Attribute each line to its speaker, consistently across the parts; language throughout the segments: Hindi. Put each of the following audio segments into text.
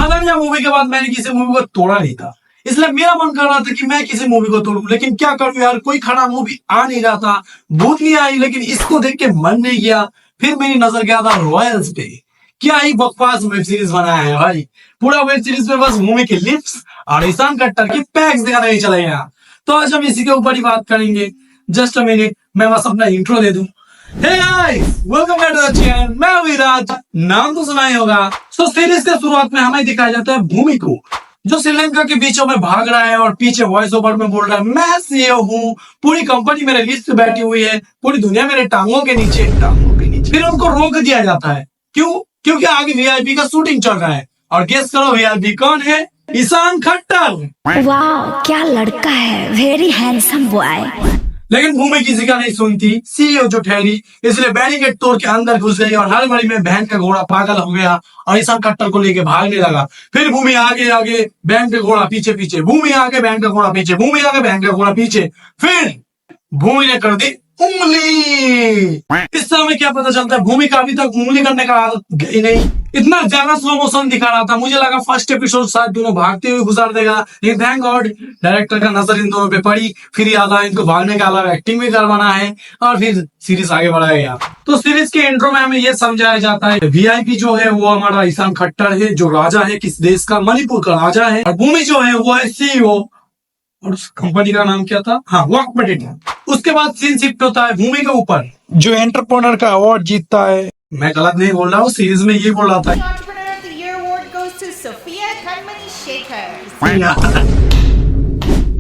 Speaker 1: राजा मूवी के बाद मैंने किसी मूवी को तोड़ा नहीं था, इसलिए मेरा मन कर रहा था कि मैं किसी मूवी को तोड़ूं, लेकिन क्या करूं यार, कोई खड़ा मूवी आ नहीं रहा था। भूत नहीं आई, लेकिन इसको देख के मन नहीं गया। फिर मेरी नजर गया था रॉयल्स पे। क्या ही बकवास वेब सीरीज बनाया है भाई, पूरा वेब सीरीज में बस भूमि के लिप्स और ईशान खट्टर की पैक्स दिखाने ही चले गया। तो आज हम इसी के ऊपर ही बात करेंगे। जस्ट अ मिनट, मैं बस अपना इंट्रो दे दूं। Hey guys, welcome back to the channel. मैं विराज, नाम तो सुना ही होगा। सो सीरीज के शुरुआत में हमें दिखाया जाता है भूमि को, जो श्रीलंका के बीचों में भाग रहा है और पीछे वॉइस ओवर में बोल रहा है, मैं सीईओ हूँ, पूरी कंपनी मेरे लिस्ट पे बैठी हुई है, पूरी दुनिया मेरे टांगों के नीचे। फिर उनको रोक दिया जाता है। क्यों? क्योंकि आगे वीआईपी का शूटिंग चल रहा है। और गेस करो वीआईपी कौन है? ईशान खट्टर।
Speaker 2: वाह, क्या लड़का है, वेरी हैंडसम बॉय।
Speaker 1: लेकिन भूमि किसी का नहीं सुनती। सीईओ जो ठहरी, इसलिए बैरिकेड तोड़ के अंदर घुस गई और हड़बड़ी में बहन का घोड़ा पागल हो गया और ईशान खट्टर को लेके भागने लगा। फिर भूमि आगे आगे, बहन का घोड़ा पीछे पीछे, भूमि आगे, बहन का घोड़ा पीछे, भूमि आगे, बहन का घोड़ा पीछे। फिर भूमि ने कर दी उंगली। इस समय क्या पता चलता है, भूमि का अभी तक उंगली करने का आदत गई नहीं। इतना ज्यादा स्लो मोशन दिखा रहा था, मुझे लगा फर्स्ट एपिसोड शायद दोनों भागते हुए गुजार देगा, लेकिन थैंक गॉड डायरेक्टर का नजर इन दोनों पे पड़ी। फिर याद आया इनको भागने का अलावा एक्टिंग भी करवाना है, और फिर सीरीज आगे बढ़ाया गया। तो सीरीज के इंट्रो में हमें यह समझाया जाता है, वीआईपी जो है वो हमारा ईशान खट्टर है, जो राजा है किस देश का, मणिपुर का राजा है। और भूमि जो है वो है सीईओ, और उस कंपनी का नाम क्या था? हाँ, वर्क मेडिटेट। उसके बाद सीन शिफ्ट होता है भूमि के ऊपर, जो एंटरप्रेन्योर का अवार्ड जीतता है। मैं गलत नहीं बोल रहा हूँ, सीरीज में ये बोल रहा था।
Speaker 3: Entrepreneur of the Year award goes to Sophia Kanmani Shekhar.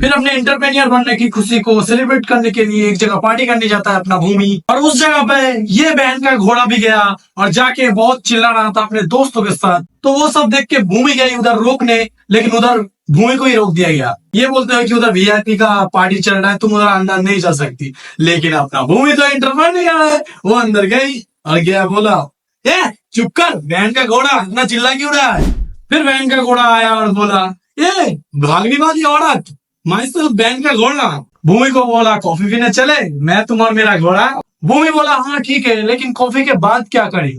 Speaker 1: फिर अपने एंटरप्रेन्योर बनने की खुशी को सेलिब्रेट करने के लिए एक जगह पार्टी करने जाता है अपना भूमि, और उस जगह पे ये बहन का घोड़ा भी गया और जाके बहुत चिल्ला रहा था अपने दोस्तों के साथ। तो वो सब देख के भूमि गई उधर रोकने, लेकिन उधर भूमि को ही रोक दिया गया। ये बोलते हैं कि उधर वीआईपी का पार्टी चल रहा है, तुम उधर अंदर नहीं जा सकती। लेकिन अपना भूमि तो एंटरप्रेन्योर है, वो अंदर गई और गया बोला, ए चुप कर, बहन का घोड़ा इतना चिल्ला क्यों रहा है? फिर बहन का घोड़ा आया और बोला, ए भागने वाली औरत, मैं सिर्फ बहन का घोड़ा। भूमि को बोला, कॉफी पीने चले, मैं तुम और मेरा घोड़ा। भूमि बोला, हाँ ठीक है, लेकिन कॉफी के बाद क्या करें?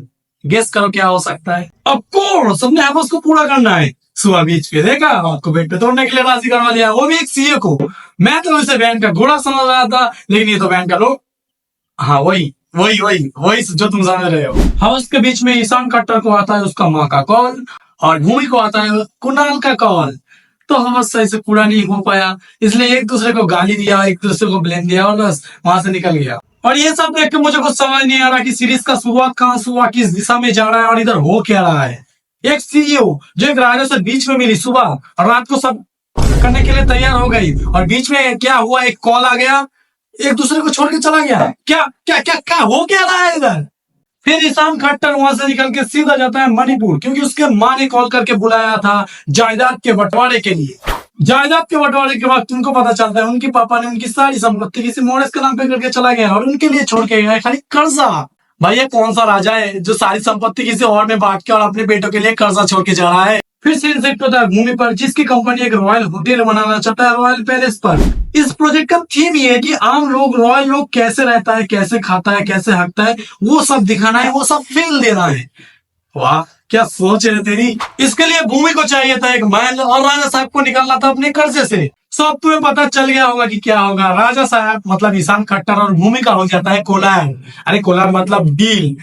Speaker 1: गेस करो क्या हो सकता है? ऑफ कोर्स अपने आपस को पूरा करना है। सुबह बीच पे देखा, आपको बेड पे तोड़ने के लिए राजी करवा लिया, वो भी एक सीईओ को। मैं तो उसे बहन का घोड़ा समझ रहा था, लेकिन ये तो बहन का लोग। हाँ वही वही वही वही जो तुम समझ रहे हो। हाउस के बीच में ईशान खट्टर को आता है उसका माँ का कॉल, और भूमि को आता है कुणाल का कॉल। तो हम सही से पूरा नहीं हो पाया, इसलिए एक दूसरे को गाली दिया, एक दूसरे को ब्लेम दिया और बस वहां से निकल गया। और ये सब देख के मुझे कुछ समझ नहीं आ रहा कि सीरीज का शुरुआत कहाँ से हुआ, किस दिशा में जा रहा है और इधर हो क्या रहा है। एक सीईओ जो एक राजा से बीच में मिली सुबह और रात को सब करने के लिए तैयार हो गई, और बीच में क्या हुआ, एक कॉल आ गया, एक दूसरे को छोड़ के चला गया। क्या क्या क्या क्या हो क्या रहा है इधर? फिर ईशान खट्टर वहां से निकल के सीधा जाता है मणिपुर, क्योंकि उसके माँ ने कॉल करके बुलाया था जायदाद के बंटवारे के लिए। जायदाद के बंटवारे के बाद तुमको पता चलता है उनके पापा ने उनकी सारी संपत्ति किसी मोरेस के नाम पे करके चला गया, और उनके लिए छोड़ के गया खाली कर्जा। भाई ये कौन सा राजा है जो सारी संपत्ति किसी और में बांट के और अपने बेटों के लिए कर्जा छोड़ के जा रहा है? फिर सीन शिफ्ट होता है भूमि पर, जिसकी कंपनी एक रॉयल होटल बनाना चाहता है, रॉयल पैलेस पर। इस प्रोजेक्ट का थीम ये है कि आम लोग, रॉयल लोग कैसे रहता है, कैसे खाता है, कैसे हकता है, वो सब दिखाना है, वो सब फील देना है। वाह क्या सोच है तेरी। इसके लिए भूमि को चाहिए था एक महल, और राजा साहब को निकालना था अपने कर्जे से। सब तुम्हें पता चल गया होगा कि क्या होगा। राजा साहब मतलब ईशान खट्टर और भूमि का हो जाता है कोलार। अरे कोलार मतलब डील।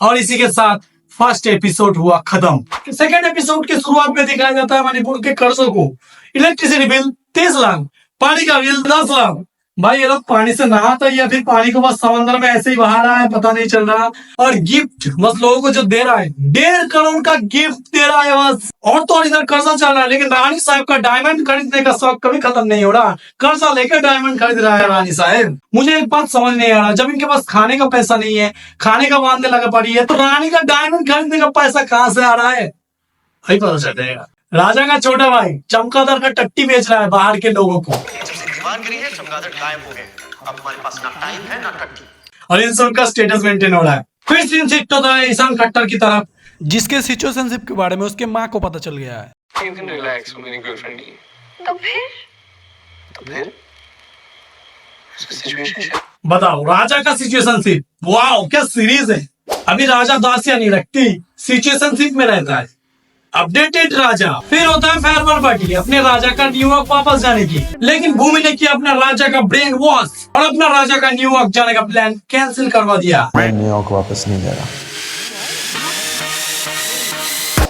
Speaker 1: और इसी के साथ फर्स्ट एपिसोड हुआ खत्म। सेकंड एपिसोड के शुरुआत में दिखाया जाता है मणिपुर के कर्जों को। इलेक्ट्रिसिटी बिल 30 लाख, पानी का बिल 10 लाख। भाई ये लोग पानी से नहाता है या फिर पानी को बस समंदर में ऐसे ही बहा रहा है, पता नहीं चल रहा। और गिफ्ट बस लोगों को जो दे रहा है, 1.5 करोड़ का गिफ्ट दे रहा है बस। और तो और इधर कर्जा चल रहा है, लेकिन रानी साहब का डायमंड खरीदने का शौक कभी खत्म नहीं हो रहा। कर्जा लेकर डायमंड खरीद रहा है रानी साहब। मुझे एक बात समझ नहीं आ रहा, जब इनके पास खाने का पैसा नहीं है, खाने का बांधने लगा पड़ी है, तो रानी का डायमंड खरीदने का पैसा कहाँ से आ रहा है? वही पता चल जाएगा। राजा का छोटा भाई चमगादड़ का टट्टी बेच रहा है बाहर के लोगों को।
Speaker 4: दीवानगिरी है, चमगादड़ गायब हो गए। अब हमारे पास ना टाइम है ना टट्टी।
Speaker 1: और इन सबका स्टेटस मेंटेन हो रहा है। फिर सीन शिफ्ट होता है ईशान खट्टर की तरफ, जिसके सिचुएशनशिप के बारे में उसके माँ को पता चल गया है।
Speaker 5: You can relax, वो मेरी गर्लफ्रेंड नहीं है।
Speaker 4: तो फिर सिचुएशन
Speaker 1: बताओ, राजा का सिचुएशनशिप। वाओ क्या सीरीज है। अभी राजा दासियां नहीं रखती, सिचुएशनशिप में रहता है। अपडेटेड राजा। फिर होता है फेयरवेल पार्टी, अपने राजा का न्यूयॉर्क वापस जाने की। लेकिन भूमि ने किया अपना राजा का ब्रेन वॉश और अपना राजा का न्यूयॉर्क जाने का प्लान कैंसिल करवा दिया।
Speaker 6: मैं न्यूयॉर्क वापस नहीं जा रहा।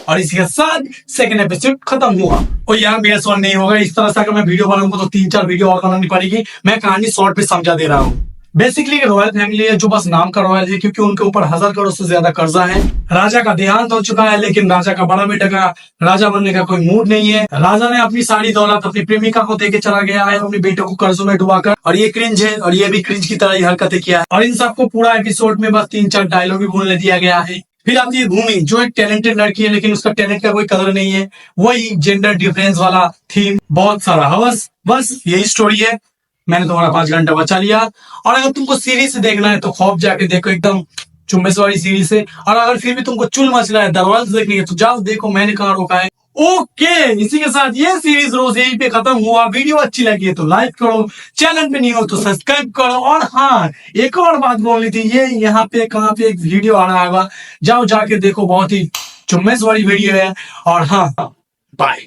Speaker 1: और इसी के साथ सेकंड एपिसोड खत्म हुआ। और यार मेरा सॉल्व नहीं होगा, इस तरह से अगर मैं वीडियो बनाऊंगा तो 3-4 वीडियो और बनानी पड़ेगी। मैं कहानी शॉर्ट पे समझा दे रहा हूँ। बेसिकली रॉयल फैमिली है जो बस नाम का रॉयल है, क्योंकि उनके ऊपर 1000 करोड़ से ज्यादा कर्जा है। राजा का देहांत हो चुका है, लेकिन राजा का बड़ा बेटा का राजा बनने का कोई मूड नहीं है। राजा ने अपनी सारी दौलत अपनी प्रेमिका को देके चला गया है, अपने बेटे को कर्जों में डुबाकर। और ये क्रिंज है, और ये भी क्रिंज की तरह ही हरकतें किया है। और इन सबको पूरा एपिसोड में बस 3-4 डायलॉग भी बोलने दिया गया है। फिर आती है भूमि, जो एक टैलेंटेड लड़की है, लेकिन उसका टैलेंट का कोई कदर नहीं है। वही जेंडर डिफरेंस वाला थीम, बहुत सारा हवस, बस यही स्टोरी है। मैंने तुम्हारा 5 घंटा बचा लिया। और अगर तुमको सीरीज से देखना है तो खौफ जाके देखो, एकदम चुम्बस वाली सीरीज है। और अगर फिर भी तुमको चुल मचला है दरवाज देखनी है तो जाओ देखो, मैंने कहा रोका है। ओके, इसी के साथ ये सीरीज रोज यहीं पे खत्म हुआ। वीडियो अच्छी लगी है तो लाइक करो, चैनल पे नहीं हो तो सब्सक्राइब करो। और हाँ, एक और बात बोलनी थी, ये यहाँ पे कहाँ पे एक वीडियो आ रहा होगा, जाओ जाके देखो, बहुत ही चुम्बस वाली वीडियो है। और हाँ, बाय।